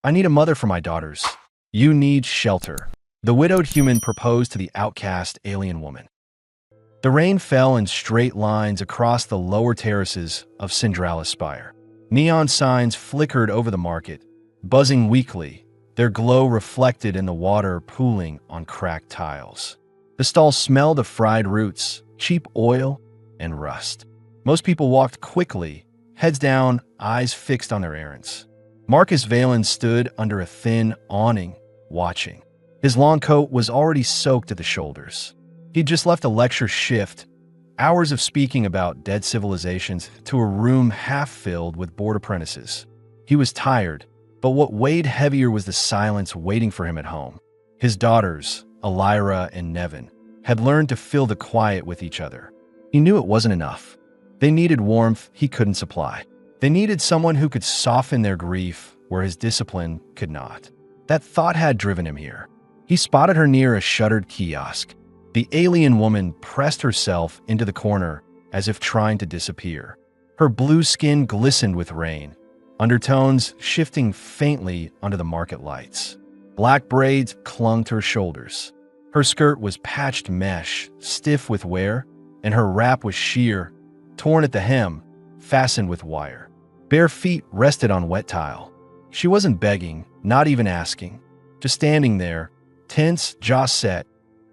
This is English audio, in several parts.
I need a mother for my daughters. You need shelter. The widowed human proposed to the outcast alien woman. The rain fell in straight lines across the lower terraces of Cinderella's spire. Neon signs flickered over the market, buzzing weakly, their glow reflected in the water pooling on cracked tiles. The stall smelled of fried roots, cheap oil, and rust. Most people walked quickly, heads down, eyes fixed on their errands. Marcus Valen stood under a thin awning, watching. His long coat was already soaked at the shoulders. He'd just left a lecture shift, hours of speaking about dead civilizations, to a room half filled with bored apprentices. He was tired, but what weighed heavier was the silence waiting for him at home. His daughters, Elira and Nevin, had learned to fill the quiet with each other. He knew it wasn't enough. They needed warmth he couldn't supply. They needed someone who could soften their grief where his discipline could not. That thought had driven him here. He spotted her near a shuttered kiosk. The alien woman pressed herself into the corner as if trying to disappear. Her blue skin glistened with rain, undertones shifting faintly under the market lights. Black braids clung to her shoulders. Her skirt was patched mesh, stiff with wear, and her wrap was sheer, torn at the hem, fastened with wire. Bare feet rested on wet tile. She wasn't begging, not even asking, just standing there, tense, jaw set,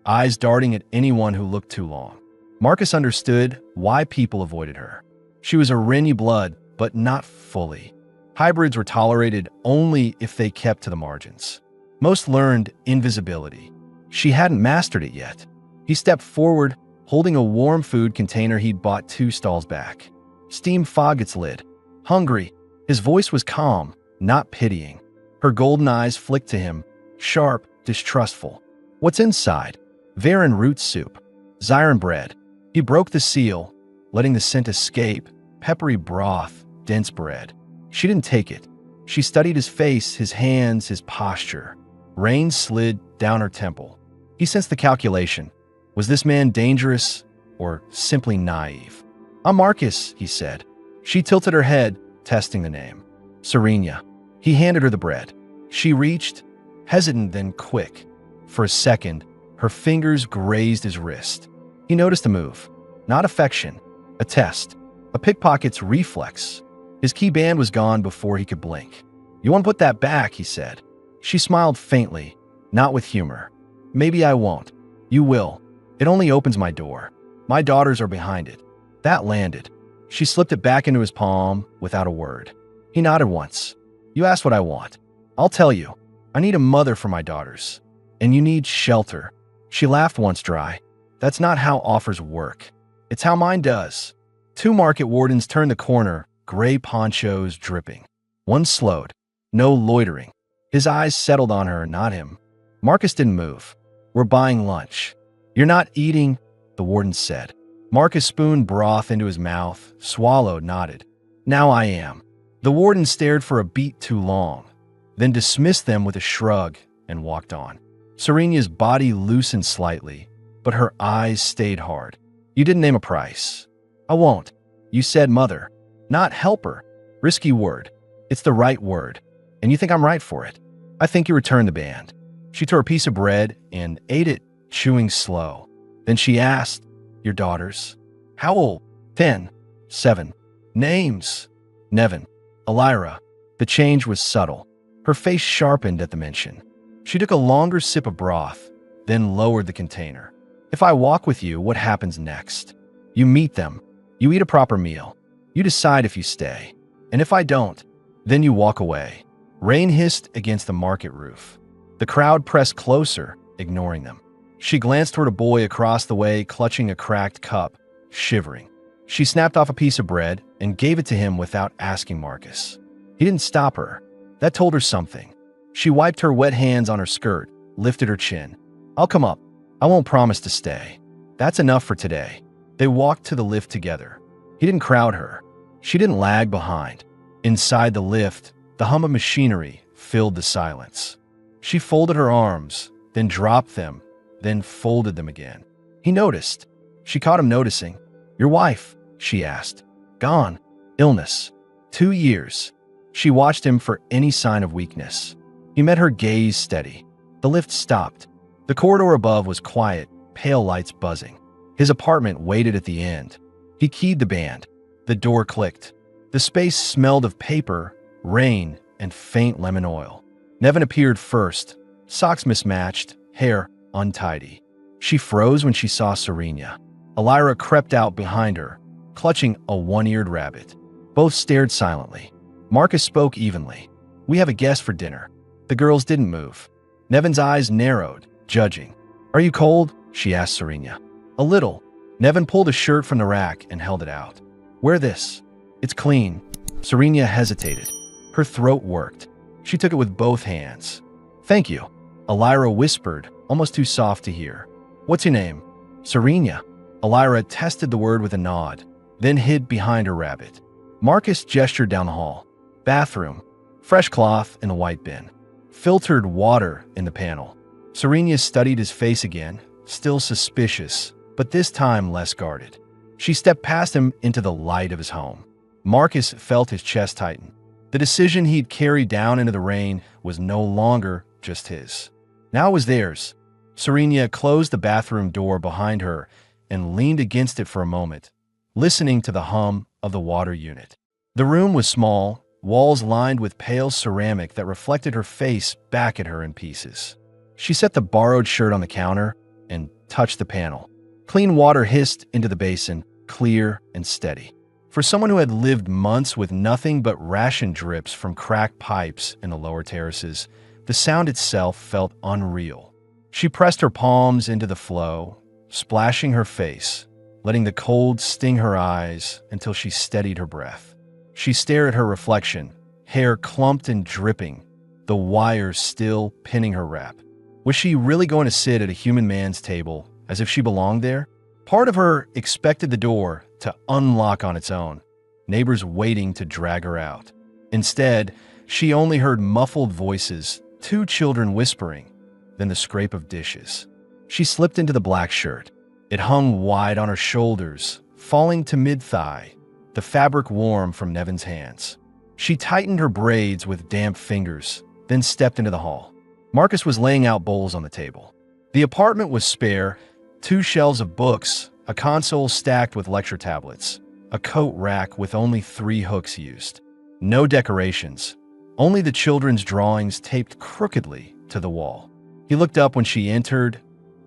eyes darting at anyone who looked too long. Marcus understood why people avoided her. She was a Renyu blood, but not fully. Hybrids were tolerated only if they kept to the margins. Most learned invisibility. She hadn't mastered it yet. He stepped forward, holding a warm food container he'd bought 2 stalls back. Steam fogged its lid. Hungry. His voice was calm, not pitying. Her golden eyes flicked to him, sharp, distrustful. What's inside? Varan root soup. Zyron bread. He broke the seal, letting the scent escape. Peppery broth, dense bread. She didn't take it. She studied his face, his hands, his posture. Rain slid down her temple. He sensed the calculation. Was this man dangerous or simply naive? I'm Marcus, he said. She tilted her head, testing the name. Serena. He handed her the bread. She reached, hesitant then quick. For a second, her fingers grazed his wrist. He noticed a move. Not affection. A test. A pickpocket's reflex. His key band was gone before he could blink. You won't put that back, he said. She smiled faintly, not with humor. Maybe I won't. You will. It only opens my door. My daughters are behind it. That landed. She slipped it back into his palm without a word. He nodded once. You asked what I want. I'll tell you. I need a mother for my daughters. And you need shelter. She laughed once dry. That's not how offers work. It's how mine does. 2 market wardens turned the corner, gray ponchos dripping. One slowed. No loitering. His eyes settled on her, not him. Marcus didn't move. We're buying lunch. You're not eating, the warden said. Marcus spooned broth into his mouth, swallowed, nodded. Now I am. The warden stared for a beat too long, then dismissed them with a shrug and walked on. Serena's body loosened slightly, but her eyes stayed hard. You didn't name a price. I won't. You said mother, not helper. Risky word. It's the right word. And you think I'm right for it. I think you returned the band. She tore a piece of bread and ate it, chewing slow. Then she asked, your daughters? How old? 10. 7. Names? Nevin. Elira. The change was subtle. Her face sharpened at the mention. She took a longer sip of broth, then lowered the container. If I walk with you, what happens next? You meet them. You eat a proper meal. You decide if you stay. And if I don't, then you walk away. Rain hissed against the market roof. The crowd pressed closer, ignoring them. She glanced toward a boy across the way, clutching a cracked cup, shivering. She snapped off a piece of bread and gave it to him without asking Marcus. He didn't stop her. That told her something. She wiped her wet hands on her skirt, lifted her chin. I'll come up. I won't promise to stay. That's enough for today. They walked to the lift together. He didn't crowd her. She didn't lag behind. Inside the lift, the hum of machinery filled the silence. She folded her arms, then dropped them, then folded them again. He noticed. She caught him noticing. Your wife, she asked. Gone. Illness. 2 years. She watched him for any sign of weakness. He met her gaze steady. The lift stopped. The corridor above was quiet, pale lights buzzing. His apartment waited at the end. He keyed the band. The door clicked. The space smelled of paper, rain, and faint lemon oil. Nevin appeared first, socks mismatched, hair untidy. She froze when she saw Serena. Elira crept out behind her, clutching a one-eared rabbit. Both stared silently. Marcus spoke evenly. "We have a guest for dinner." The girls didn't move. Nevin's eyes narrowed, judging. "Are you cold?" she asked Serena. "A little." Nevin pulled a shirt from the rack and held it out. "Wear this. It's clean." Serena hesitated. Her throat worked. She took it with both hands. "Thank you," Elira whispered, almost too soft to hear. "What's your name?" "Serena." Elira tested the word with a nod, then hid behind her rabbit. Marcus gestured down the hall. Bathroom. Fresh cloth in the white bin. Filtered water in the panel. Serena studied his face again, still suspicious, but this time less guarded. She stepped past him into the light of his home. Marcus felt his chest tighten. The decision he'd carried down into the rain was no longer just his. Now it was theirs. Serena closed the bathroom door behind her and leaned against it for a moment, listening to the hum of the water unit. The room was small, walls lined with pale ceramic that reflected her face back at her in pieces. She set the borrowed shirt on the counter and touched the panel. Clean water hissed into the basin, clear and steady. For someone who had lived months with nothing but ration drips from cracked pipes in the lower terraces, the sound itself felt unreal. She pressed her palms into the flow, splashing her face, letting the cold sting her eyes until she steadied her breath. She stared at her reflection, hair clumped and dripping, the wires still pinning her wrap. Was she really going to sit at a human man's table as if she belonged there? Part of her expected the door to unlock on its own, neighbors waiting to drag her out. Instead, she only heard muffled voices, two children whispering, then the scrape of dishes. She slipped into the black shirt. It hung wide on her shoulders, falling to mid-thigh, the fabric warm from Nevin's hands. She tightened her braids with damp fingers, then stepped into the hall. Marcus was laying out bowls on the table. The apartment was spare, 2 shelves of books, a console stacked with lecture tablets, a coat rack with only 3 hooks used. No decorations, only the children's drawings taped crookedly to the wall. He looked up when she entered,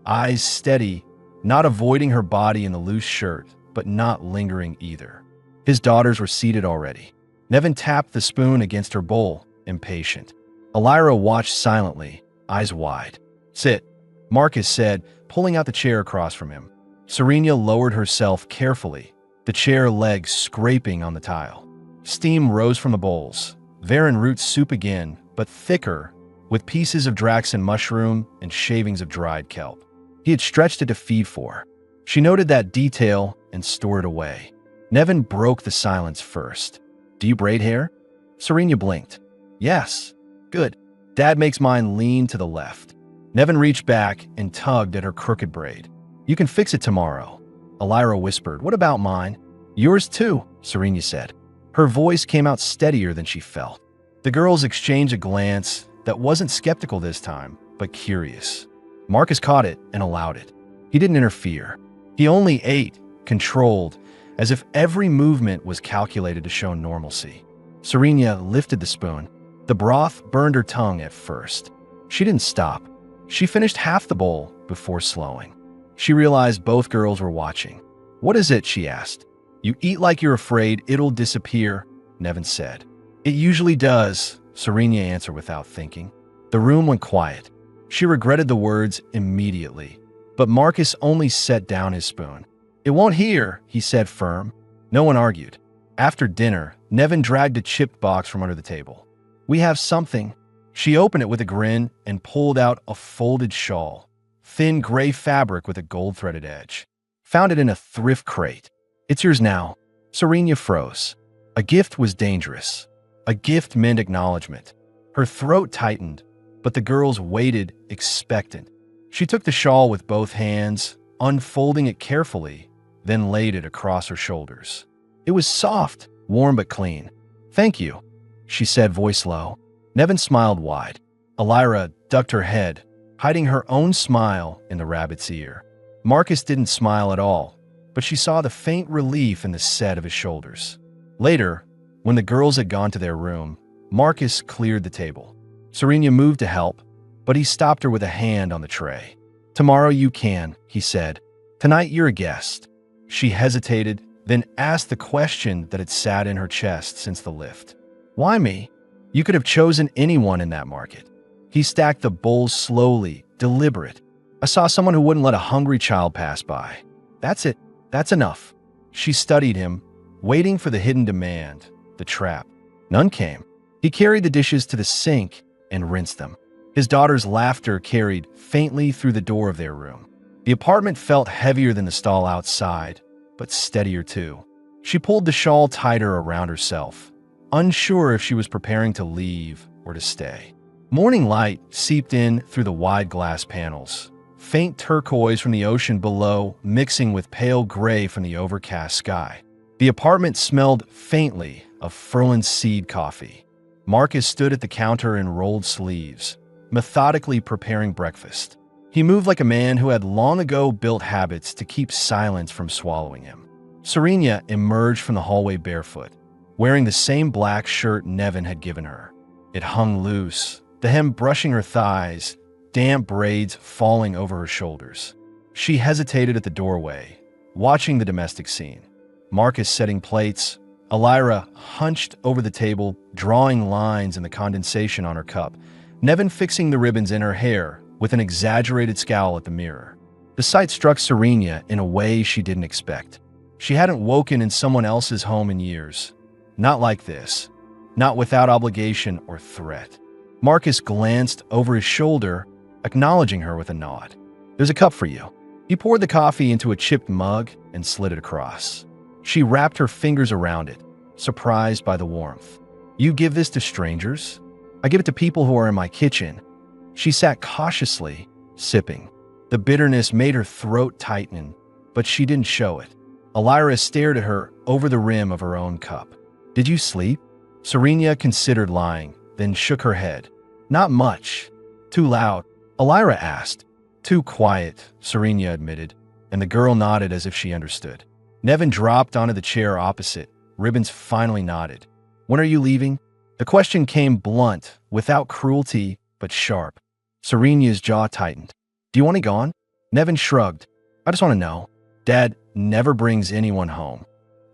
eyes steady, not avoiding her body in the loose shirt, but not lingering either. His daughters were seated already. Nevin tapped the spoon against her bowl, impatient. Elira watched silently, eyes wide. "Sit," Marcus said, pulling out the chair across from him. Serena lowered herself carefully, the chair legs scraping on the tile. Steam rose from the bowls, Varan root soup again, but thicker, with pieces of Draxon mushroom and shavings of dried kelp. He had stretched it to feed for. She noted that detail and stored it away. Nevin broke the silence first. "Do you braid hair?" Serena blinked. "Yes." "Good. Dad makes mine lean to the left." Nevin reached back and tugged at her crooked braid. "You can fix it tomorrow." Elira whispered, "What about mine?" "Yours too," Serena said. Her voice came out steadier than she felt. The girls exchanged a glance that wasn't skeptical this time, but curious. Marcus caught it and allowed it. He didn't interfere. He only ate, controlled, as if every movement was calculated to show normalcy. Serena lifted the spoon. The broth burned her tongue at first. She didn't stop. She finished half the bowl before slowing. She realized both girls were watching. "What is it?" she asked. "You eat like you're afraid it'll disappear," Nevin said. "It usually does," Serena answered without thinking. The room went quiet. She regretted the words immediately, but Marcus only set down his spoon. "It won't here," he said firm. No one argued. After dinner, Nevin dragged a chipped box from under the table. "We have something." She opened it with a grin and pulled out a folded shawl, thin gray fabric with a gold-threaded edge. "Found it in a thrift crate. It's yours now." Serena froze. A gift was dangerous. A gift meant acknowledgement. Her throat tightened, but the girls waited, expectant. She took the shawl with both hands, unfolding it carefully, then laid it across her shoulders. It was soft, warm but clean. "Thank you." she said, voice low. Nevin smiled wide. Elira ducked her head, hiding her own smile in the rabbit's ear. Marcus didn't smile at all, but she saw the faint relief in the set of his shoulders. Later, when the girls had gone to their room, Marcus cleared the table. Serena moved to help, but he stopped her with a hand on the tray. "Tomorrow you can," he said. "Tonight you're a guest." She hesitated, then asked the question that had sat in her chest since the lift. "Why me? You could have chosen anyone in that market." He stacked the bowls slowly, deliberate. "I saw someone who wouldn't let a hungry child pass by. That's it. That's enough." She studied him, waiting for the hidden demand, the trap. None came. He carried the dishes to the sink and rinsed them. His daughter's laughter carried faintly through the door of their room. The apartment felt heavier than the stall outside, but steadier too. She pulled the shawl tighter around herself, unsure if she was preparing to leave or to stay. Morning light seeped in through the wide glass panels, faint turquoise from the ocean below mixing with pale gray from the overcast sky. The apartment smelled faintly of Ferland seed coffee. Marcus stood at the counter in rolled sleeves, methodically preparing breakfast. He moved like a man who had long ago built habits to keep silence from swallowing him. Serena emerged from the hallway barefoot, wearing the same black shirt Nevin had given her. It hung loose, the hem brushing her thighs, damp braids falling over her shoulders. She hesitated at the doorway, watching the domestic scene. Marcus setting plates, Elira hunched over the table, drawing lines in the condensation on her cup, Nevin fixing the ribbons in her hair with an exaggerated scowl at the mirror. The sight struck Serena in a way she didn't expect. She hadn't woken in someone else's home in years. Not like this. Not without obligation or threat. Marcus glanced over his shoulder, acknowledging her with a nod. "There's a cup for you." He poured the coffee into a chipped mug and slid it across. She wrapped her fingers around it, surprised by the warmth. "You give this to strangers?" "I give it to people who are in my kitchen." She sat cautiously, sipping. The bitterness made her throat tighten, but she didn't show it. Elira stared at her over the rim of her own cup. "Did you sleep?" Serena considered lying, then shook her head. "Not much." "Too loud?" Elira asked. "Too quiet," Serena admitted, and the girl nodded as if she understood. Nevin dropped onto the chair opposite. Ribbons finally nodded. "When are you leaving?" The question came blunt, without cruelty, but sharp. Serena's jaw tightened. "Do you want it gone?" Nevin shrugged. "I just want to know." "Dad never brings anyone home."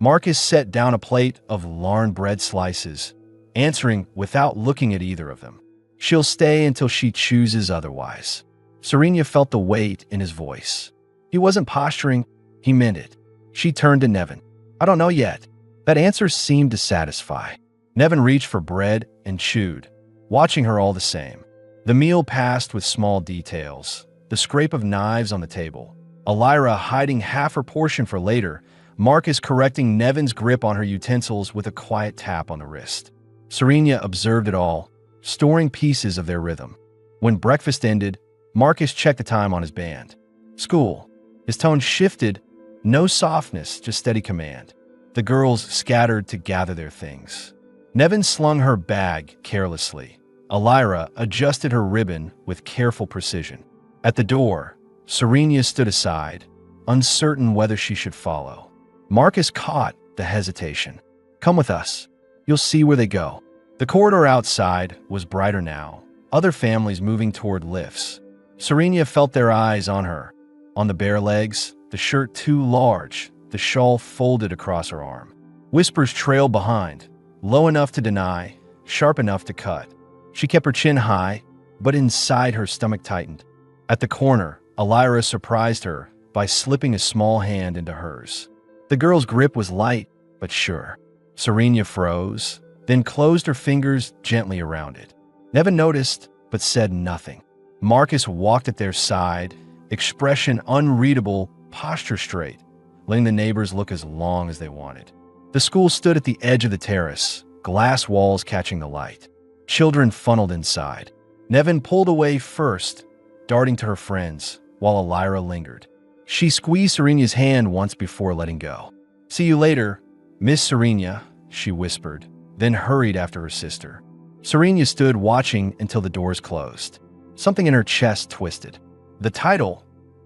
Marcus set down a plate of Larn bread slices, answering without looking at either of them. "She'll stay until she chooses otherwise." Serena felt the weight in his voice. He wasn't posturing, he meant it. She turned to Nevin. "I don't know yet." That answer seemed to satisfy. Nevin reached for bread and chewed, watching her all the same. The meal passed with small details. The scrape of knives on the table, Elira hiding half her portion for later, Marcus correcting Nevin's grip on her utensils with a quiet tap on the wrist. Serena observed it all, storing pieces of their rhythm. When breakfast ended, Marcus checked the time on his band. "School." His tone shifted, no softness, just steady command. The girls scattered to gather their things. Nevin slung her bag carelessly. Elira adjusted her ribbon with careful precision. At the door, Serena stood aside, uncertain whether she should follow. Marcus caught the hesitation. "Come with us. You'll see where they go." The corridor outside was brighter now, other families moving toward lifts. Serena felt their eyes on her, on the bare legs, the shirt too large, the shawl folded across her arm. Whispers trailed behind, low enough to deny, sharp enough to cut. She kept her chin high, but inside her stomach tightened. At the corner, Elira surprised her by slipping a small hand into hers. The girl's grip was light, but sure. Serena froze, then closed her fingers gently around it. Nevin noticed, but said nothing. Marcus walked at their side, expression unreadable, posture straight, letting the neighbors look as long as they wanted. The school stood at the edge of the terrace, glass walls catching the light. Children funneled inside. Nevin pulled away first, darting to her friends, while Elira lingered. She squeezed Serena's hand once before letting go. "See you later, Miss Serena," she whispered. then hurried after her sister. Serena stood watching until the doors closed. Something in her chest twisted. The title,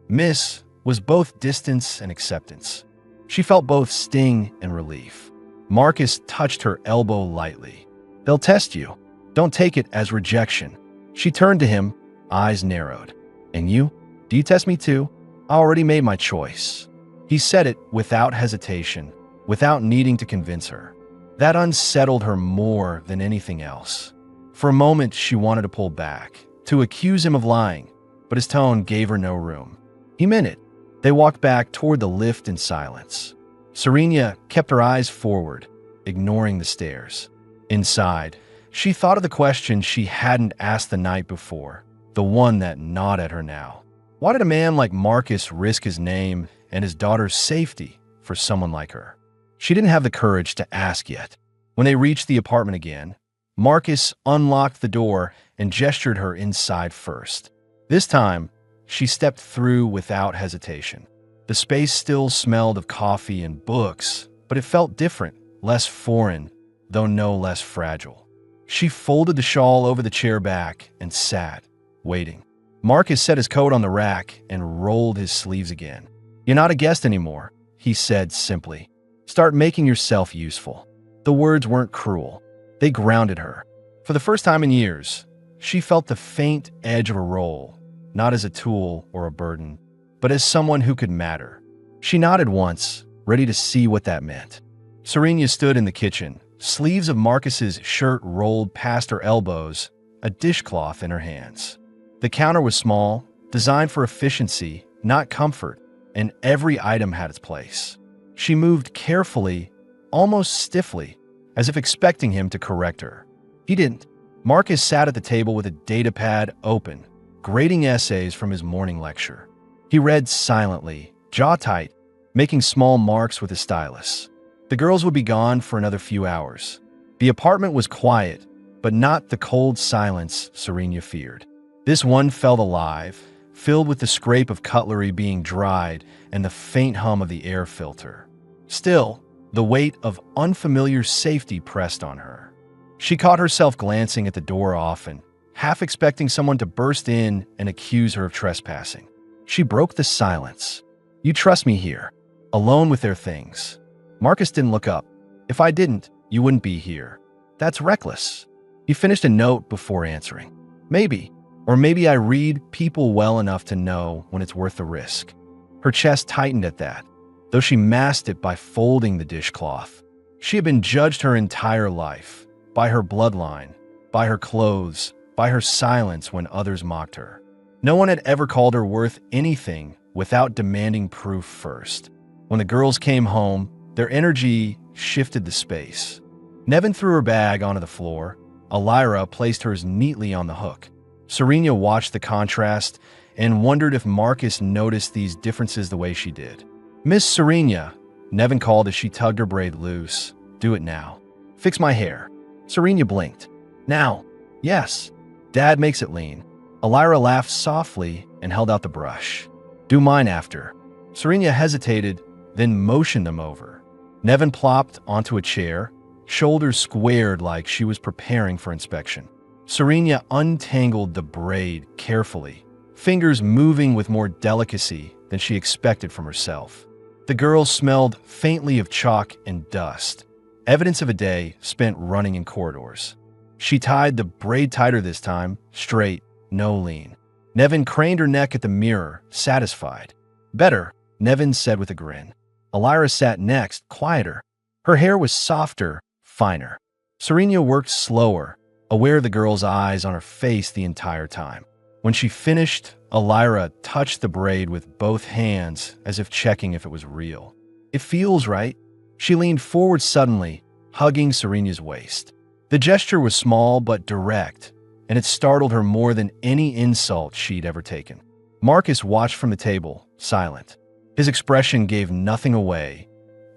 Miss, was both distance and acceptance. She felt both sting and relief. Marcus touched her elbow lightly. "They'll test you. Don't take it as rejection." She turned to him, eyes narrowed. "And you? Do you test me too? I already made my choice." He said it without hesitation, without needing to convince her. That unsettled her more than anything else. For a moment, she wanted to pull back, to accuse him of lying, but his tone gave her no room. He meant it. They walked back toward the lift in silence. Serena kept her eyes forward, ignoring the stairs. Inside, she thought of the question she hadn't asked the night before, the one that gnawed at her now. Why did a man like Marcus risk his name and his daughter's safety for someone like her? She didn't have the courage to ask yet. When they reached the apartment again, Marcus unlocked the door and gestured her inside first. This time, she stepped through without hesitation. The space still smelled of coffee and books, but it felt different, less foreign, though no less fragile. She folded the shawl over the chair back and sat, waiting. Marcus set his coat on the rack and rolled his sleeves again. "You're not a guest anymore," he said simply. "Start making yourself useful." The words weren't cruel. They grounded her. For the first time in years, she felt the faint edge of a role, not as a tool or a burden, but as someone who could matter. She nodded once, ready to see what that meant. Serena stood in the kitchen, sleeves of Marcus's shirt rolled past her elbows, a dishcloth in her hands. The counter was small, designed for efficiency, not comfort, and every item had its place. She moved carefully, almost stiffly, as if expecting him to correct her. He didn't. Marcus sat at the table with a datapad open, grading essays from his morning lecture. He read silently, jaw tight, making small marks with his stylus. The girls would be gone for another few hours. The apartment was quiet, but not the cold silence Serena feared. This one felt alive, filled with the scrape of cutlery being dried and the faint hum of the air filter. Still, the weight of unfamiliar safety pressed on her. She caught herself glancing at the door often, half expecting someone to burst in and accuse her of trespassing. She broke the silence. "You trust me here, alone with their things." Marcus didn't look up. "If I didn't, you wouldn't be here. That's reckless." He finished a note before answering. "Maybe. Or maybe I read people well enough to know when it's worth the risk." Her chest tightened at that, though she masked it by folding the dishcloth. She had been judged her entire life, by her bloodline, by her clothes, by her silence when others mocked her. No one had ever called her worth anything without demanding proof first. When the girls came home, their energy shifted the space. Nevin threw her bag onto the floor. Elira placed hers neatly on the hook. Serena watched the contrast and wondered if Marcus noticed these differences the way she did. "Miss Serena," Nevin called as she tugged her braid loose. "Do it now. Fix my hair." Serena blinked. "Now." "Yes." "Dad makes it lean." Elira laughed softly and held out the brush. "Do mine after." Serena hesitated, then motioned them over. Nevin plopped onto a chair, shoulders squared like she was preparing for inspection. Serena untangled the braid carefully, fingers moving with more delicacy than she expected from herself. The girl smelled faintly of chalk and dust, evidence of a day spent running in corridors. She tied the braid tighter this time, straight, no lean. Nevin craned her neck at the mirror, satisfied. "Better," Nevin said with a grin. Elira sat next, quieter. Her hair was softer, finer. Serena worked slower, aware of the girl's eyes on her face the entire time. When she finished, Elira touched the braid with both hands as if checking if it was real. "It feels right." She leaned forward suddenly, hugging Serena's waist. The gesture was small but direct, and it startled her more than any insult she'd ever taken. Marcus watched from the table, silent. His expression gave nothing away,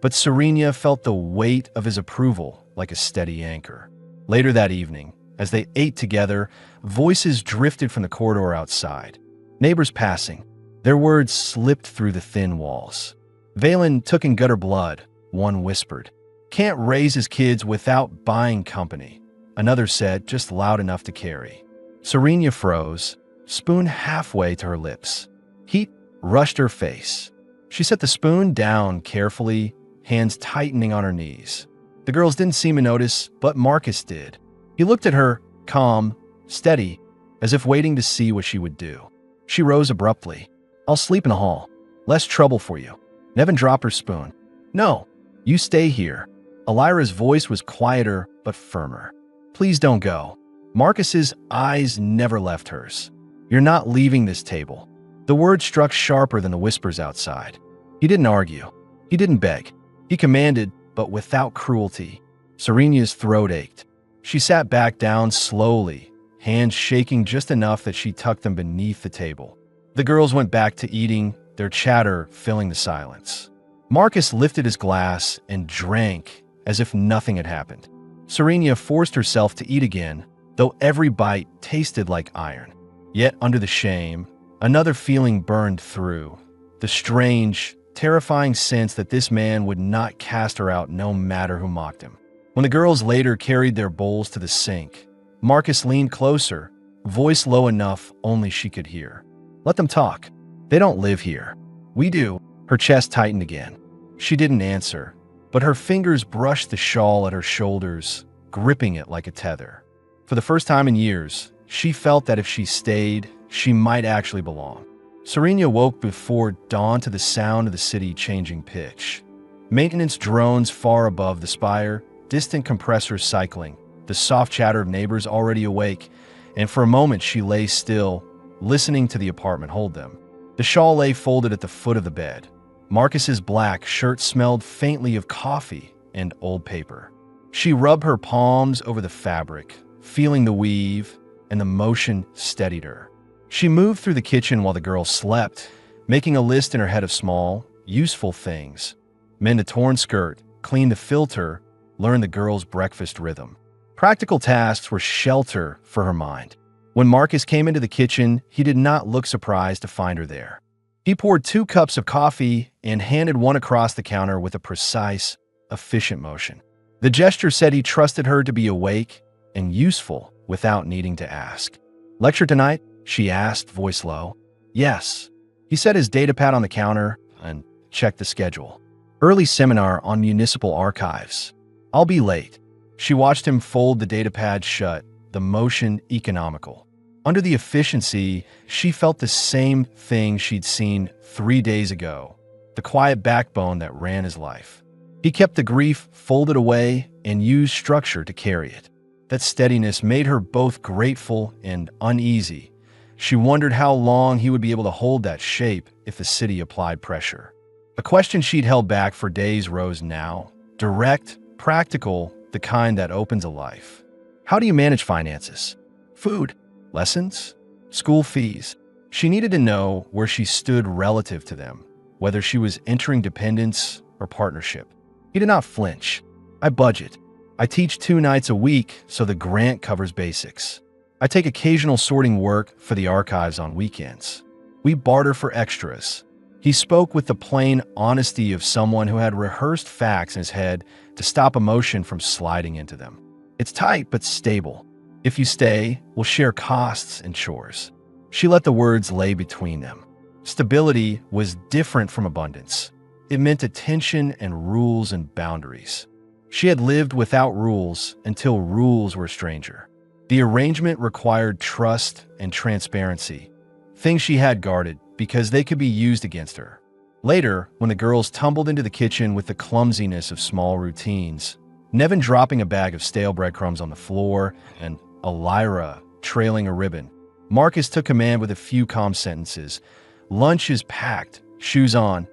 but Serena felt the weight of his approval like a steady anchor. Later that evening, as they ate together, voices drifted from the corridor outside. Neighbors passing. Their words slipped through the thin walls. "Valen took in gutter blood," one whispered. Can't raise his kids without buying company, another said, just loud enough to carry. Serena froze, spoon halfway to her lips. Heat rushed her face. She set the spoon down carefully, hands tightening on her knees. The girls didn't seem to notice, but Marcus did. He looked at her, calm, steady, as if waiting to see what she would do. She rose abruptly. I'll sleep in the hall. Less trouble for you. Nevin dropped her spoon. No, you stay here. Elira's voice was quieter but firmer. Please don't go. Marcus's eyes never left hers. You're not leaving this table. The word struck sharper than the whispers outside. He didn't argue. He didn't beg. He commanded, but without cruelty. Serena's throat ached. She sat back down slowly, hands shaking just enough that she tucked them beneath the table. The girls went back to eating, their chatter filling the silence. Marcus lifted his glass and drank as if nothing had happened. Serena forced herself to eat again, though every bite tasted like iron. Yet under the shame, another feeling burned through. The strange, terrifying sense that this man would not cast her out no matter who mocked him. When the girls later carried their bowls to the sink, Marcus leaned closer, voice low enough only she could hear. Let them talk. They don't live here. We do. Her chest tightened again. She didn't answer, but her fingers brushed the shawl at her shoulders, gripping it like a tether. For the first time in years, she felt that if she stayed, she might actually belong. Serena woke before dawn to the sound of the city changing pitch. Maintenance drones far above the spire, distant compressors cycling, the soft chatter of neighbors already awake, and for a moment she lay still, listening to the apartment hold them. The shawl lay folded at the foot of the bed. Marcus's black shirt smelled faintly of coffee and old paper. She rubbed her palms over the fabric, feeling the weave, and the motion steadied her. She moved through the kitchen while the girls slept, making a list in her head of small, useful things. Mend a torn skirt, clean the filter, learn the girls' breakfast rhythm. Practical tasks were shelter for her mind. When Marcus came into the kitchen, he did not look surprised to find her there. He poured 2 cups of coffee and handed one across the counter with a precise, efficient motion. The gesture said he trusted her to be awake and useful without needing to ask. Lecture tonight? She asked, voice low. Yes. He set his datapad on the counter and checked the schedule. Early seminar on municipal archives. I'll be late. She watched him fold the datapad shut, the motion economical. Under the efficiency, she felt the same thing she'd seen 3 days ago, the quiet backbone that ran his life. He kept the grief folded away and used structure to carry it. That steadiness made her both grateful and uneasy. She wondered how long he would be able to hold that shape if the city applied pressure. A question she'd held back for days rose now, direct, practical, the kind that opens a life. How do you manage finances? Food, lessons, school fees. She needed to know where she stood relative to them, whether she was entering dependence or partnership. He did not flinch. I budget. I teach 2 nights a week so the grant covers basics. I take occasional sorting work for the archives on weekends. We barter for extras. He spoke with the plain honesty of someone who had rehearsed facts in his head to stop emotion from sliding into them. It's tight but stable. If you stay, we'll share costs and chores. She let the words lay between them. Stability was different from abundance. It meant attention and rules and boundaries. She had lived without rules until rules were a stranger. The arrangement required trust and transparency, things she had guarded because they could be used against her. Later, when the girls tumbled into the kitchen with the clumsiness of small routines, Nevin dropping a bag of stale breadcrumbs on the floor and Elira trailing a ribbon, Marcus took command with a few calm sentences. Lunch is packed, shoes on,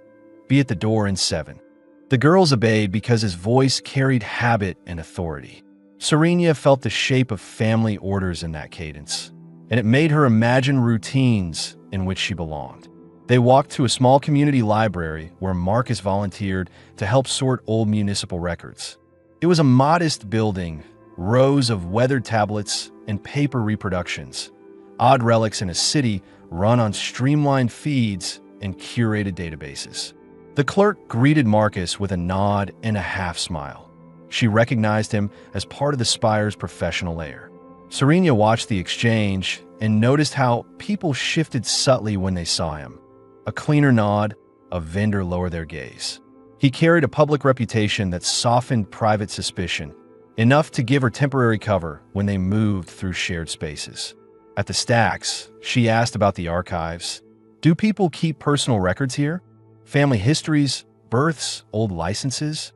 be at the door in 7. The girls obeyed because his voice carried habit and authority. Serena felt the shape of family orders in that cadence, and it made her imagine routines in which she belonged. They walked to a small community library where Marcus volunteered to help sort old municipal records. It was a modest building, rows of weathered tablets and paper reproductions, odd relics in a city run on streamlined feeds and curated databases. The clerk greeted Marcus with a nod and a half smile. She recognized him as part of the Spire's professional layer. Serena watched the exchange and noticed how people shifted subtly when they saw him. A cleaner nod, a vendor lowered their gaze. He carried a public reputation that softened private suspicion, enough to give her temporary cover when they moved through shared spaces. At the stacks, she asked about the archives. Do people keep personal records here? Family histories, births, old licenses?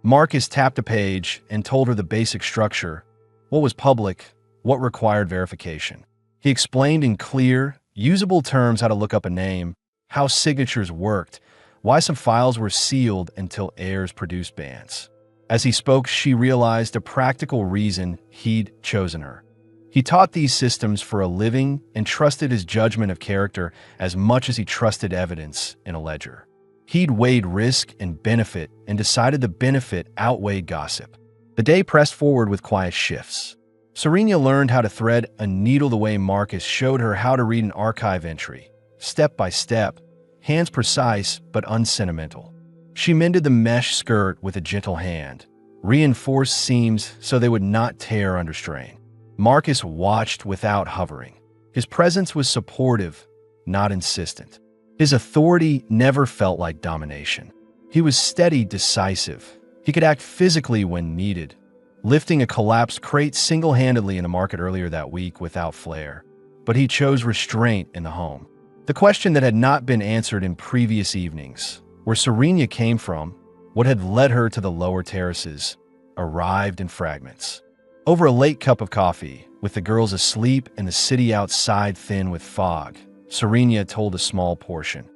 Marcus tapped a page and told her the basic structure, what was public, what required verification. He explained in clear, usable terms how to look up a name, how signatures worked, why some files were sealed until heirs produced bans. As he spoke, she realized a practical reason he'd chosen her. He taught these systems for a living and trusted his judgment of character as much as he trusted evidence in a ledger. He'd weighed risk and benefit and decided the benefit outweighed gossip. The day pressed forward with quiet shifts. Serena learned how to thread a needle the way Marcus showed her how to read an archive entry, step by step, hands precise but unsentimental. She mended the mesh skirt with a gentle hand, reinforced seams so they would not tear under strain. Marcus watched without hovering. His presence was supportive, not insistent. His authority never felt like domination. He was steady, decisive. He could act physically when needed, lifting a collapsed crate single-handedly in the market earlier that week without flair. But he chose restraint in the home. The question that had not been answered in previous evenings, where Serena came from, what had led her to the lower terraces, arrived in fragments. Over a late cup of coffee, with the girls asleep and the city outside thin with fog, Serena told a small portion.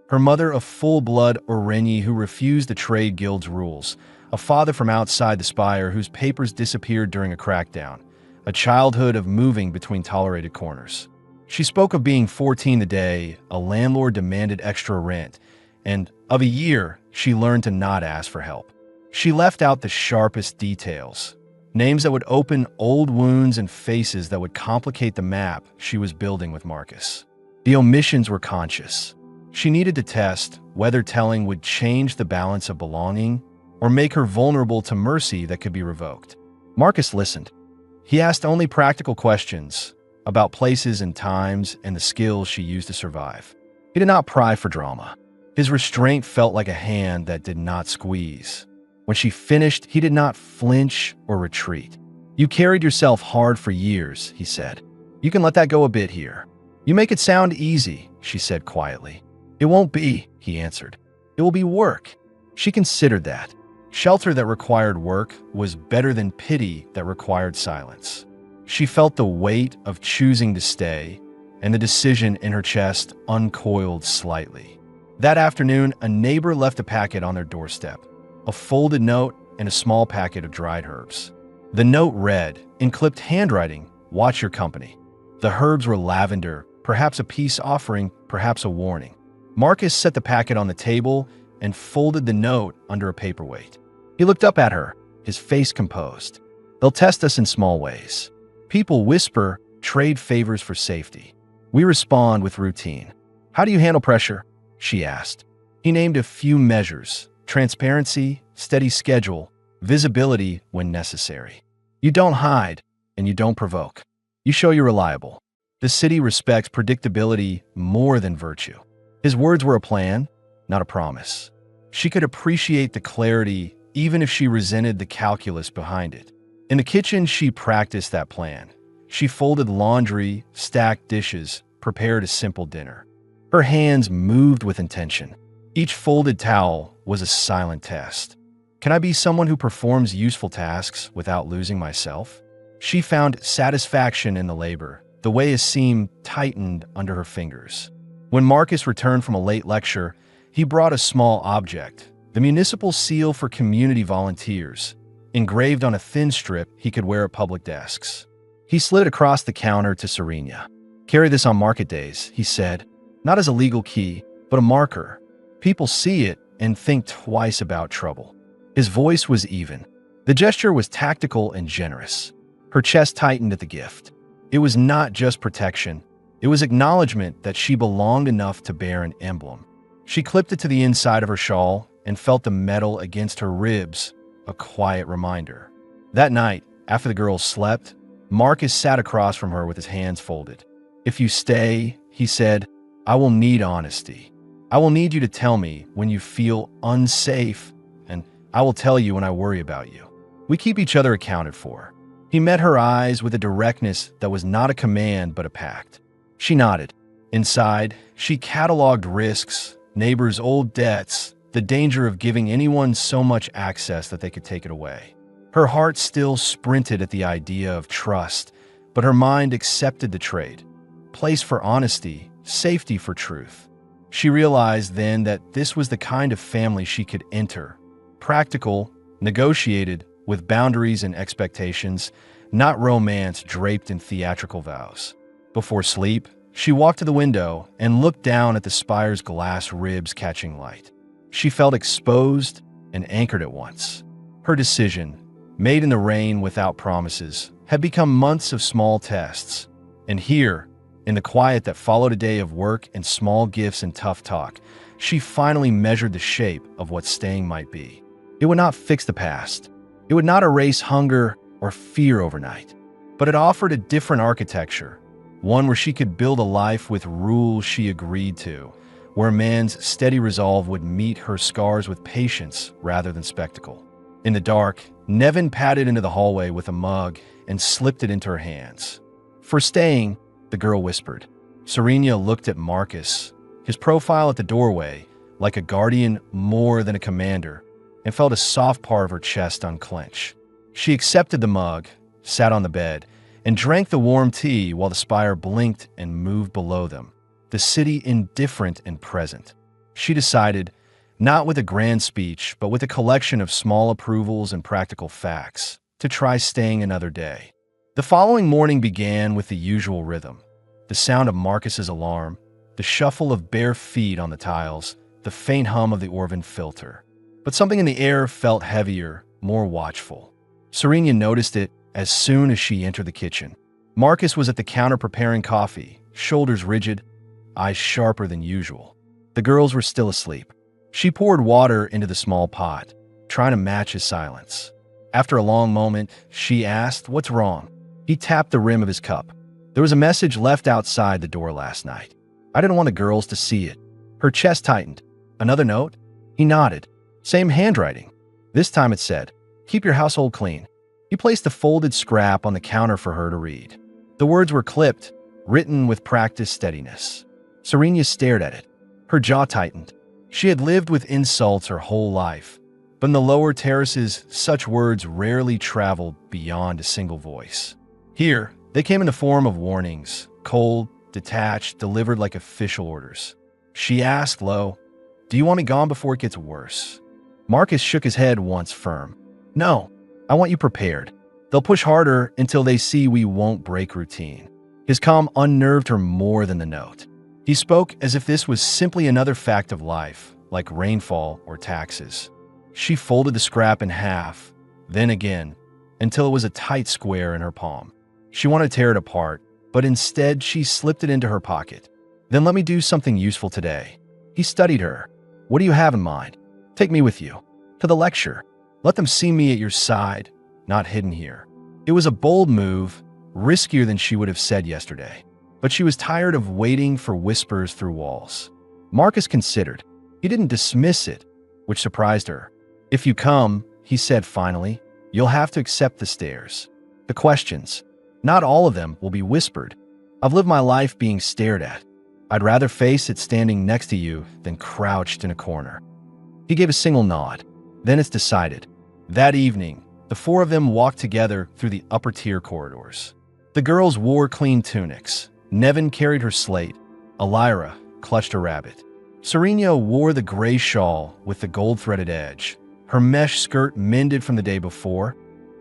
Her mother, a full-blood Orenyi who refused the trade guild's rules, a father from outside the Spire whose papers disappeared during a crackdown, a childhood of moving between tolerated corners. She spoke of being 14 the day a landlord demanded extra rent, and of a year she learned to not ask for help. She left out the sharpest details, names that would open old wounds and faces that would complicate the map she was building with Marcus. The omissions were conscious. She needed to test whether telling would change the balance of belonging or make her vulnerable to mercy that could be revoked. Marcus listened. He asked only practical questions about places and times and the skills she used to survive. He did not pry for drama. His restraint felt like a hand that did not squeeze. When she finished, he did not flinch or retreat. You carried yourself hard for years, he said. You can let that go a bit here. You make it sound easy, she said quietly. It won't be, he answered. It will be work. She considered that. Shelter that required work was better than pity that required silence. She felt the weight of choosing to stay, and the decision in her chest uncoiled slightly. That afternoon, a neighbor left a packet on their doorstep, a folded note and a small packet of dried herbs. The note read, in clipped handwriting, "Watch your company." The herbs were lavender, perhaps a peace offering, perhaps a warning. Marcus set the packet on the table and folded the note under a paperweight. He looked up at her, his face composed. They'll test us in small ways. People whisper, trade favors for safety. We respond with routine. How do you handle pressure? She asked. He named a few measures: transparency, steady schedule, visibility when necessary. You don't hide, and you don't provoke. You show you're reliable. The city respects predictability more than virtue. His words were a plan, not a promise. She could appreciate the clarity even if she resented the calculus behind it. In the kitchen, she practiced that plan. She folded laundry, stacked dishes, prepared a simple dinner. Her hands moved with intention. Each folded towel was a silent test. Can I be someone who performs useful tasks without losing myself? She found satisfaction in the labor, the way a seam tightened under her fingers. When Marcus returned from a late lecture, he brought a small object, the municipal seal for community volunteers, engraved on a thin strip he could wear at public desks. He slid across the counter to Serena. Carry this on market days, he said, not as a legal key, but a marker. People see it and think twice about trouble. His voice was even. The gesture was tactical and generous. Her chest tightened at the gift. It was not just protection. It was acknowledgement that she belonged enough to bear an emblem. She clipped it to the inside of her shawl and felt the metal against her ribs, a quiet reminder. That night, after the girls slept, Marcus sat across from her with his hands folded. "If you stay," he said, "I will need honesty. I will need you to tell me when you feel unsafe, and I will tell you when I worry about you. We keep each other accounted for." He met her eyes with a directness that was not a command but a pact. She nodded. Inside, she cataloged risks, neighbors' old debts, the danger of giving anyone so much access that they could take it away. Her heart still sprinted at the idea of trust, but her mind accepted the trade. Place for honesty, safety for truth. She realized then that this was the kind of family she could enter. Practical, negotiated, with boundaries and expectations, not romance draped in theatrical vows. Before sleep, she walked to the window and looked down at the spire's glass ribs catching light. She felt exposed and anchored at once. Her decision, made in the rain without promises, had become months of small tests. And here, in the quiet that followed a day of work and small gifts and tough talk, she finally measured the shape of what staying might be. It would not fix the past. It would not erase hunger or fear overnight, but it offered a different architecture, one where she could build a life with rules she agreed to, where a man's steady resolve would meet her scars with patience rather than spectacle. In the dark, Nevin padded into the hallway with a mug and slipped it into her hands. "For staying," the girl whispered. Serena looked at Marcus, his profile at the doorway, like a guardian more than a commander, and felt a soft part of her chest unclench. She accepted the mug, sat on the bed, and drank the warm tea while the spire blinked and moved below them, the city indifferent and present. She decided, not with a grand speech, but with a collection of small approvals and practical facts, to try staying another day. The following morning began with the usual rhythm: the sound of Marcus's alarm, the shuffle of bare feet on the tiles, the faint hum of the Orvin filter. But something in the air felt heavier, more watchful. Serena noticed it as soon as she entered the kitchen. Marcus was at the counter preparing coffee, shoulders rigid, eyes sharper than usual. The girls were still asleep. She poured water into the small pot, trying to match his silence. After a long moment, she asked, "What's wrong?" He tapped the rim of his cup. "There was a message left outside the door last night. I didn't want the girls to see it." Her chest tightened. "Another note?" He nodded. Same handwriting. This time it said, "Keep your household clean." He placed the folded scrap on the counter for her to read. The words were clipped, written with practiced steadiness. Serena stared at it. Her jaw tightened. She had lived with insults her whole life, but in the lower terraces, such words rarely traveled beyond a single voice. Here, they came in the form of warnings, cold, detached, delivered like official orders. She asked low, "Do you want me gone before it gets worse?" Marcus shook his head once firm. "No, I want you prepared. They'll push harder until they see we won't break routine." His calm unnerved her more than the note. He spoke as if this was simply another fact of life, like rainfall or taxes. She folded the scrap in half, then again, until it was a tight square in her palm. She wanted to tear it apart, but instead she slipped it into her pocket. "Then let me do something useful today." He studied her. "What do you have in mind?" "Take me with you. To the lecture. Let them see me at your side, not hidden here." It was a bold move, riskier than she would have said yesterday. But she was tired of waiting for whispers through walls. Marcus considered. He didn't dismiss it, which surprised her. "If you come," he said finally, "you'll have to accept the stares. The questions. Not all of them will be whispered. I've lived my life being stared at. I'd rather face it standing next to you than crouched in a corner." He gave a single nod. "Then it's decided." That evening, the four of them walked together through the upper-tier corridors. The girls wore clean tunics. Nevin carried her slate. Elira clutched a rabbit. Serena wore the gray shawl with the gold-threaded edge, her mesh skirt mended from the day before,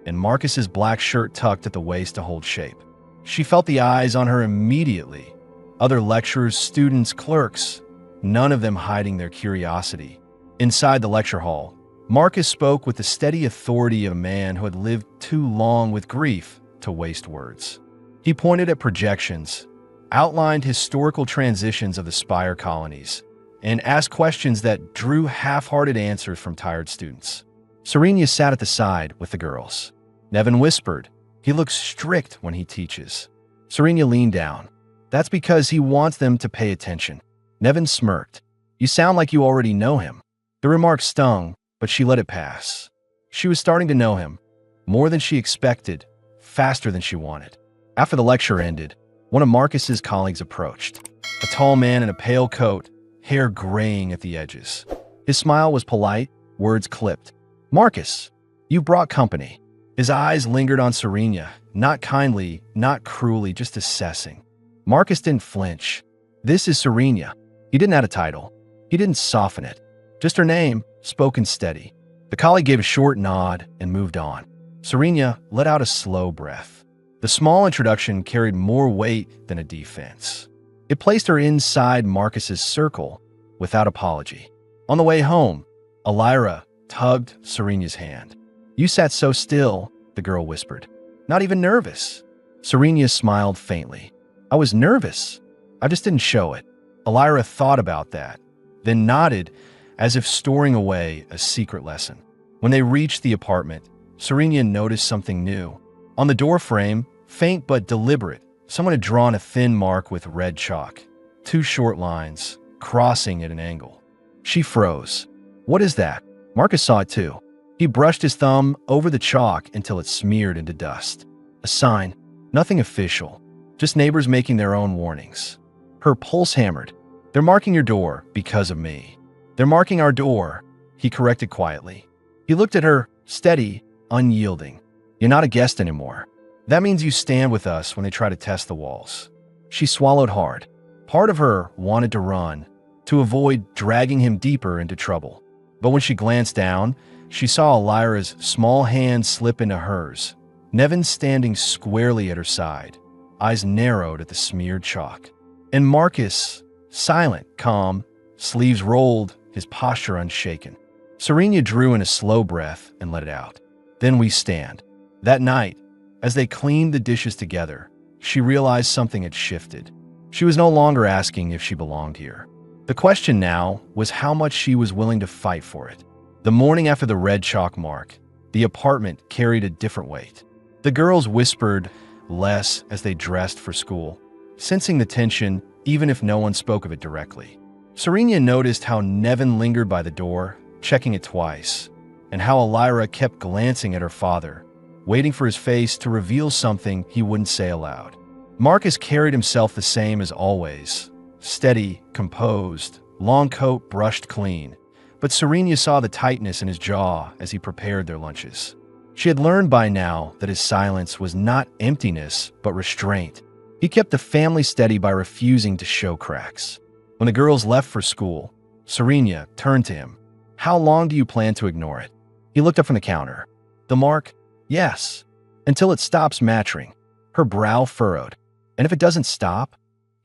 and Marcus's black shirt tucked at the waist to hold shape. She felt the eyes on her immediately. Other lecturers, students, clerks, none of them hiding their curiosity. Inside the lecture hall, Marcus spoke with the steady authority of a man who had lived too long with grief to waste words. He pointed at projections, outlined historical transitions of the Spire colonies, and asked questions that drew half-hearted answers from tired students. Serenia sat at the side with the girls. Nevin whispered, "He looks strict when he teaches." Serenia leaned down. "That's because he wants them to pay attention." Nevin smirked. "You sound like you already know him." The remark stung, but she let it pass. She was starting to know him, more than she expected, faster than she wanted. After the lecture ended, one of Marcus's colleagues approached. A tall man in a pale coat, hair graying at the edges. His smile was polite, words clipped. "Marcus, you brought company." His eyes lingered on Serenia, not kindly, not cruelly, just assessing. Marcus didn't flinch. "This is Serenia." He didn't add a title. He didn't soften it. Just her name, spoken steady. The colleague gave a short nod and moved on. Serenia let out a slow breath. The small introduction carried more weight than a defense. It placed her inside Marcus's circle without apology. On the way home, Elira tugged Serenia's hand. "You sat so still," the girl whispered. "Not even nervous." Serenia smiled faintly. "I was nervous. I just didn't show it." Elira thought about that, then nodded as if storing away a secret lesson. When they reached the apartment, Serenia noticed something new. On the doorframe, faint but deliberate, someone had drawn a thin mark with red chalk. 2 short lines, crossing at an angle. She froze. "What is that?" Marcus saw it too. He brushed his thumb over the chalk until it smeared into dust. A sign, nothing official, just neighbors making their own warnings. Her pulse hammered. "They're marking your door because of me." "They're marking our door," he corrected quietly. He looked at her, steady, unyielding. "You're not a guest anymore. That means you stand with us when they try to test the walls." She swallowed hard. Part of her wanted to run, to avoid dragging him deeper into trouble. But when she glanced down, she saw Elira's small hand slip into hers, Nevin standing squarely at her side, eyes narrowed at the smeared chalk. And Marcus, silent, calm, sleeves rolled, his posture unshaken. Serenia drew in a slow breath and let it out. "Then we stand." That night, as they cleaned the dishes together, she realized something had shifted. She was no longer asking if she belonged here. The question now was how much she was willing to fight for it. The morning after the red chalk mark, the apartment carried a different weight. The girls whispered less as they dressed for school, sensing the tension even if no one spoke of it directly. Serenia noticed how Nevin lingered by the door, checking it twice, and how Elira kept glancing at her father, waiting for his face to reveal something he wouldn't say aloud. Marcus carried himself the same as always, steady, composed, long coat brushed clean, but Serenia saw the tightness in his jaw as he prepared their lunches. She had learned by now that his silence was not emptiness, but restraint. He kept the family steady by refusing to show cracks. When the girls left for school, Serenia turned to him. "How long do you plan to ignore it?" He looked up from the counter. "The mark? Yes. Until it stops matching." Her brow furrowed. "And if it doesn't stop?"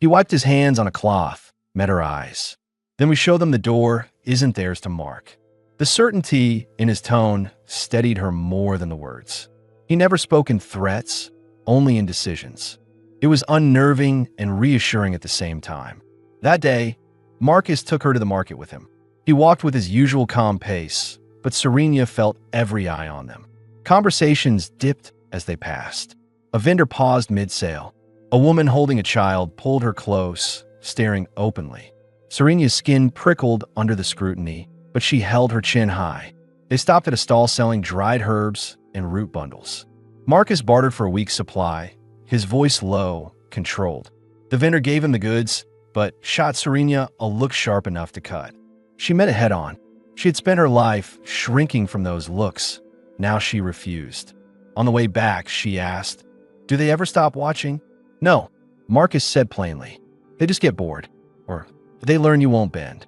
He wiped his hands on a cloth, met her eyes. "Then we show them the door isn't theirs to mark." The certainty in his tone steadied her more than the words. He never spoke in threats, only in decisions. It was unnerving and reassuring at the same time. That day, Marcus took her to the market with him. He walked with his usual calm pace, but Serenia felt every eye on them. Conversations dipped as they passed. A vendor paused mid-sale. A woman holding a child pulled her close, staring openly. Serenia's skin prickled under the scrutiny, but she held her chin high. They stopped at a stall selling dried herbs and root bundles. Marcus bartered for a week's supply, his voice low, controlled. The vendor gave him the goods, but shot Serenia a look sharp enough to cut. She met it head-on. She had spent her life shrinking from those looks. Now she refused. On the way back, she asked, "Do they ever stop watching?" "No," Marcus said plainly. "They just get bored. Or they learn you won't bend."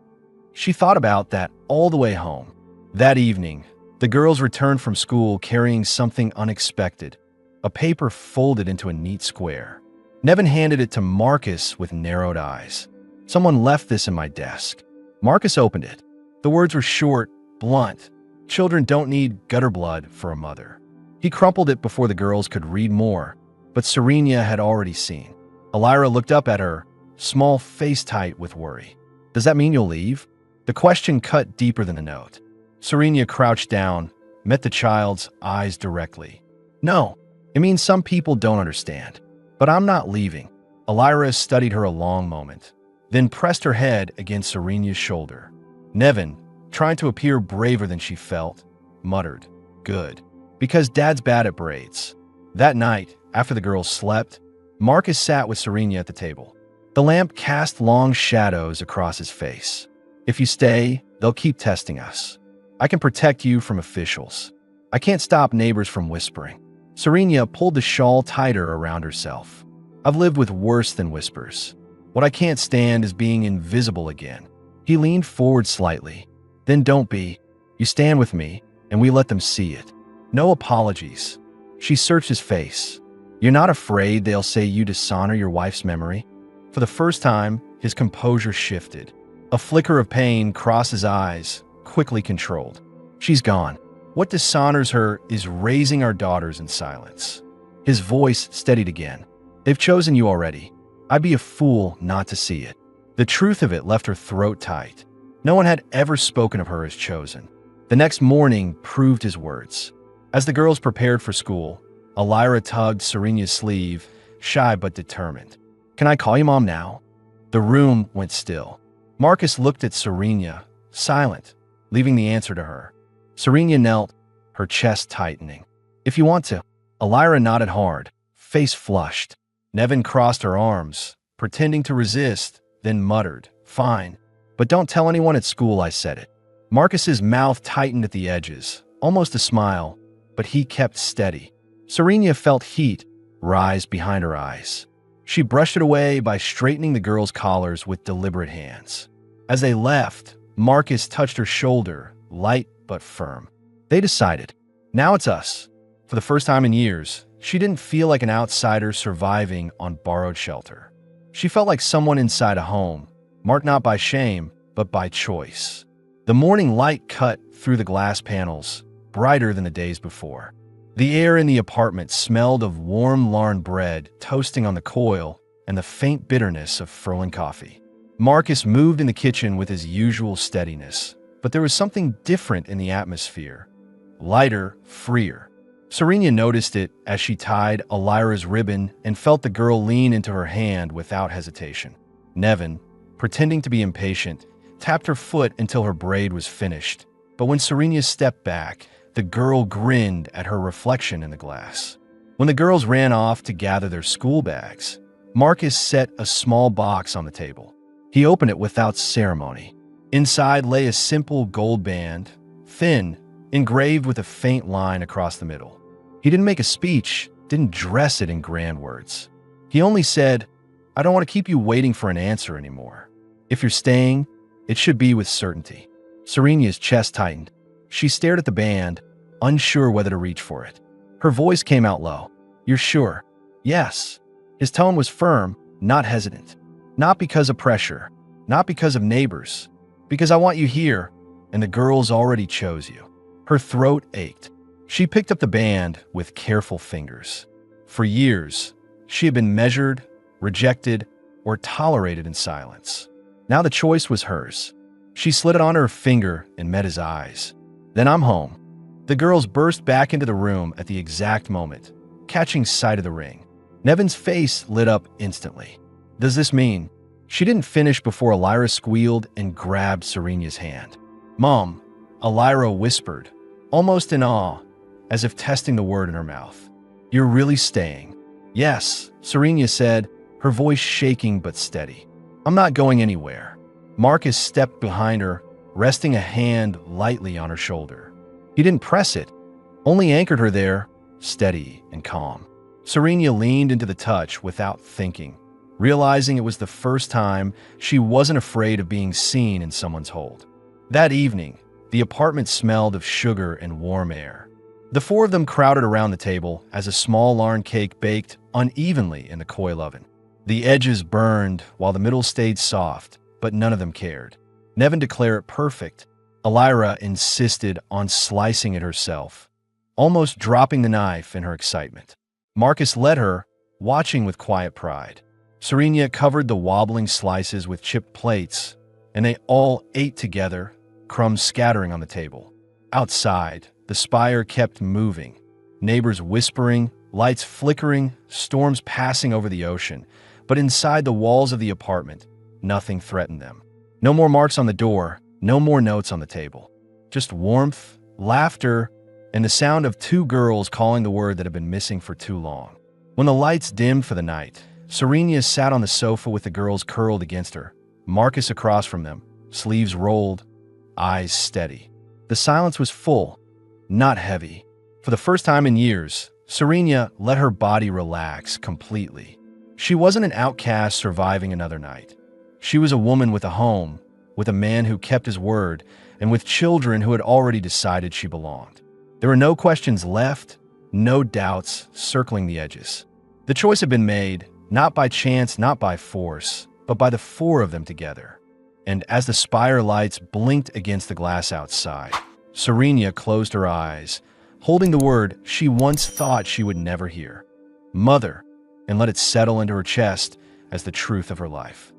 She thought about that all the way home. That evening, the girls returned from school carrying something unexpected, a paper folded into a neat square. Nevin handed it to Marcus with narrowed eyes. "Someone left this in my desk." Marcus opened it. The words were short, blunt. "Children don't need gutter blood for a mother." He crumpled it before the girls could read more, but Serenia had already seen. Elira looked up at her, small face tight with worry. "Does that mean you'll leave?" The question cut deeper than the note. Serenia crouched down, met the child's eyes directly. No, it means some people don't understand. But I'm not leaving. Elira studied her a long moment, then pressed her head against Serena's shoulder. Nevin, trying to appear braver than she felt, muttered, "Good, because Dad's bad at braids." That night, after the girls slept, Marcus sat with Serena at the table. The lamp cast long shadows across his face. "If you stay, they'll keep testing us. I can protect you from officials. I can't stop neighbors from whispering." Serena pulled the shawl tighter around herself. "I've lived with worse than whispers. What I can't stand is being invisible again." He leaned forward slightly. "Then don't be. You stand with me, and we let them see it. No apologies." She searched his face. "You're not afraid they'll say you dishonor your wife's memory?" For the first time, his composure shifted. A flicker of pain crossed his eyes, quickly controlled. "She's gone. What dishonors her is raising our daughters in silence." His voice steadied again. "They've chosen you already. I'd be a fool not to see it." The truth of it left her throat tight. No one had ever spoken of her as chosen. The next morning proved his words. As the girls prepared for school, Elira tugged Serena's sleeve, shy but determined. "Can I call you Mom now?" The room went still. Marcus looked at Serena, silent, leaving the answer to her. Serena knelt, her chest tightening. "If you want to." Elira nodded hard, face flushed. Nevin crossed her arms, pretending to resist, then muttered, "Fine, but don't tell anyone at school I said it." Marcus's mouth tightened at the edges, almost a smile, but he kept steady. Serena felt heat rise behind her eyes. She brushed it away by straightening the girls' collars with deliberate hands. As they left, Marcus touched her shoulder, light but firm. They decided. Now it's us. For the first time in years, she didn't feel like an outsider surviving on borrowed shelter. She felt like someone inside a home, marked not by shame, but by choice. The morning light cut through the glass panels, brighter than the days before. The air in the apartment smelled of warm Larn bread toasting on the coil and the faint bitterness of furling coffee. Marcus moved in the kitchen with his usual steadiness, but there was something different in the atmosphere. Lighter, freer. Serena noticed it as she tied Elira's ribbon and felt the girl lean into her hand without hesitation. Nevin, pretending to be impatient, tapped her foot until her braid was finished. But when Serena stepped back, the girl grinned at her reflection in the glass. When the girls ran off to gather their school bags, Marcus set a small box on the table. He opened it without ceremony. Inside lay a simple gold band, thin, engraved with a faint line across the middle. He didn't make a speech, didn't dress it in grand words. He only said, "I don't want to keep you waiting for an answer anymore. If you're staying, it should be with certainty." Serena's chest tightened. She stared at the band, unsure whether to reach for it. Her voice came out low. "You're sure?" "Yes." His tone was firm, not hesitant. "Not because of pressure, not because of neighbors, because I want you here, and the girls already chose you." Her throat ached. She picked up the band with careful fingers. For years, she had been measured, rejected, or tolerated in silence. Now the choice was hers. She slid it on her finger and met his eyes. "Then I'm home." The girls burst back into the room at the exact moment, catching sight of the ring. Nevin's face lit up instantly. "Does this mean?" She didn't finish before Elira squealed and grabbed Serena's hand. "Mom," Elira whispered, almost in awe, as if testing the word in her mouth. "You're really staying?" "Yes," Serena said, her voice shaking but steady. "I'm not going anywhere." Marcus stepped behind her, resting a hand lightly on her shoulder. He didn't press it, only anchored her there, steady and calm. Serena leaned into the touch without thinking, realizing it was the first time she wasn't afraid of being seen in someone's hold. That evening, the apartment smelled of sugar and warm air. The four of them crowded around the table as a small Larn cake baked unevenly in the coil oven. The edges burned while the middle stayed soft, but none of them cared. Nevin declared it perfect. Elira insisted on slicing it herself, almost dropping the knife in her excitement. Marcus led her, watching with quiet pride. Serena covered the wobbling slices with chipped plates, and they all ate together, crumbs scattering on the table. Outside, The spire kept moving, neighbors whispering, lights flickering, storms passing over the ocean. But inside the walls of the apartment, nothing threatened them. No more marks on the door, no more notes on the table. Just warmth, laughter, and the sound of two girls calling the word that had been missing for too long. When the lights dimmed for the night, Serenia sat on the sofa with the girls curled against her, Marcus across from them, sleeves rolled, eyes steady. The silence was full, not heavy. For the first time in years, Serenia let her body relax completely. She wasn't an outcast surviving another night. She was a woman with a home, with a man who kept his word, and with children who had already decided she belonged. There were no questions left, no doubts circling the edges. The choice had been made, not by chance, not by force, but by the four of them together. And as the spire lights blinked against the glass outside, Serenia closed her eyes, holding the word she once thought she would never hear, Mother, and let it settle into her chest as the truth of her life.